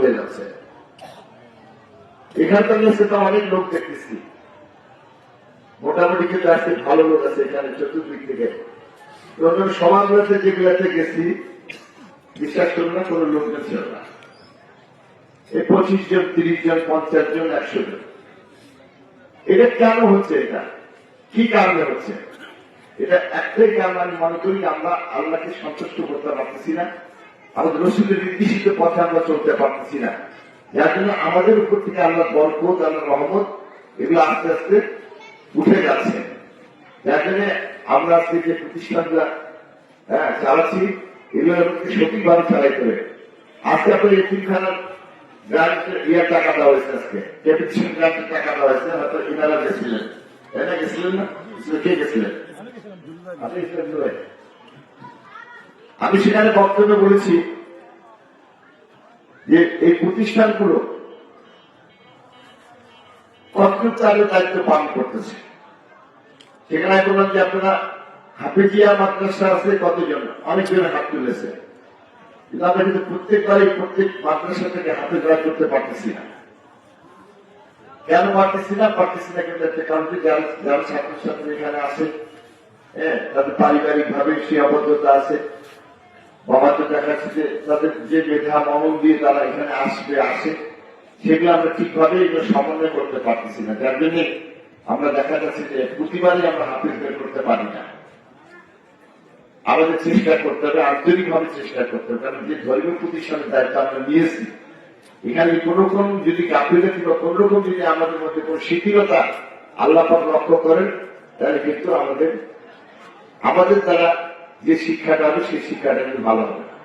হয়ে যাচ্ছে। এখানকার কাছে তো অনেক লোক দেখতেছি, মোটামুটি কিন্তু আজকে ভালো লোক আছে এখানে চতুর্দিক থেকে। সমাজগুলোতে যেগুলাতে গেছি বিশ্বাস করুন না, কোনো লোকজন ছিল না। এই 25 জন, 30 জন, 50 জন, 100 জন। এটা কেন হচ্ছে? এটা কি কারণে হচ্ছে? এটা একটাই কারণ আমি মনে করি, আমরা আল্লাহকে সন্তুষ্ট করতে পারতেছি না, আমাদের রসুলের নির্দেশিত পথে আমরা চলতে পারতেছি না, যার জন্য আমাদের উপর থেকে আল্লাহ বরকত, আল্লাহ রহমত এগুলো আস্তে আস্তে উঠে যাচ্ছে। যার জন্য আমরা আজকে যে প্রতিষ্ঠানগুলা চালাচ্ছি এগুলো সঠিকভাবে চালাইতে হবে। আজকে আপনার এতিমখানার গ্রান্টের টাকা দেওয়া হয়েছে, আজকে ক্যাপিটেশন গ্রান্টের টাকা দেওয়া হয়েছে, হয়তো ইনারা গেছিলেন, এটা গেছিলেন না? কে গেছিলেন? আমি সেখানে বক্তব্য বলেছি যে এই প্রতিষ্ঠানগুলো কতটুকু তাদের দায়িত্ব পালন করতেছে। সেখানে বললাম যে আপনারা হাফেজিয়া মাদ্রাসা আছে কতজন, অনেকজন হাত তুলেছে, কিন্তু আমরা কিন্তু প্রত্যেকবারই প্রত্যেক মাদ্রাসা থেকে হাফেজরা করতে পারতেছি না। কেন পারতেছি না? কিন্তু একটা কারণ, যারা ছাত্রছাত্রী এখানে আসে, তাদের পারিবারিক ভাবে সীমাবদ্ধতা আছে, বাবাকে দেখা যাচ্ছে যে তাদের যে মেধা মনন দিয়ে তারা এখানে আসে, সেগুলো আমরা ঠিকভাবে এগুলো সমন্বয় করতে পারতেছি না। যার জন্য আমরা দেখা যাচ্ছে যে প্রতিবারই আমরা হাফেজ বের করতে পারি না। আমাদের চেষ্টা করতে হবে, আন্তরিকভাবে চেষ্টা করতে হবে, কারণ যে ধর্মীয় প্রতিষ্ঠানের দায়িত্ব আমরা নিয়েছি, এখানে কোন রকম যদি গাফিলতি বা কোন রকম যদি আমাদের মধ্যে কোন শিথিলতা আল্লাহ পাক লক্ষ্য করেন, তাহলে কিন্তু আমাদের দ্বারা যে শিক্ষাটা হবে সেই শিক্ষাটা কিন্তু ভালো হবে না।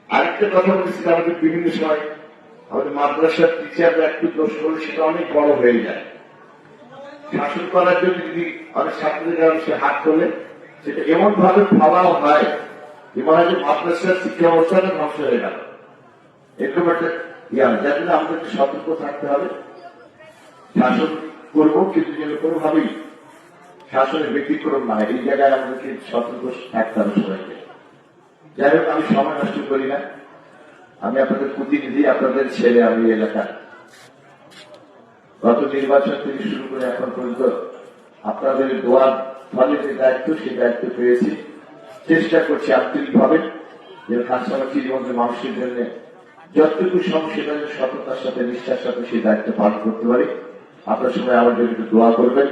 আরেকটা কথা বলেছি, আমাদের বিভিন্ন সময় আমাদের মাদ্রাসার টিচাররা একটু দোষ করলে সেটা অনেক বড় হয়ে যায়। শাসন করার জন্য যদি অনেক ছাত্রদের সে হাত তোলে, সেটা এমন ভাবে ভাবাও হয় যে মনে হয় যে মাদ্রাসার শিক্ষা ব্যবস্থাটা ধ্বংস হয়ে গেল, এরকম একটা যার জন্য আমাদেরকে সতর্ক থাকতে হবে। শাসন করবো কিন্তু যেন কোনোভাবেই শাসনের ব্যতিক্রম না হয়, এই জায়গায় আমাদেরকে সতর্ক থাকতে হবে সবাইকে। যাই হোক, আমি সময় নষ্ট করি না, আমি আপনাদের প্রতিনিধি, আপনাদের ছেলে। আমি এলাকার গত নির্বাচন থেকে শুরু করে এখন পর্যন্ত আপনাদের দোয়ার ফলে যে দায়িত্ব, সেই দায়িত্ব পেয়েছি। চেষ্টা করছি আন্তরিকভাবে যে খাসমাটি জীবনের মানুষের জন্য যতটুকু সমস্যা সততার সাথে, নিষ্ঠার সাথে সেই দায়িত্ব পালন করতে পারি। আপনার সবাই আমার জন্য একটু দোয়া করবেন।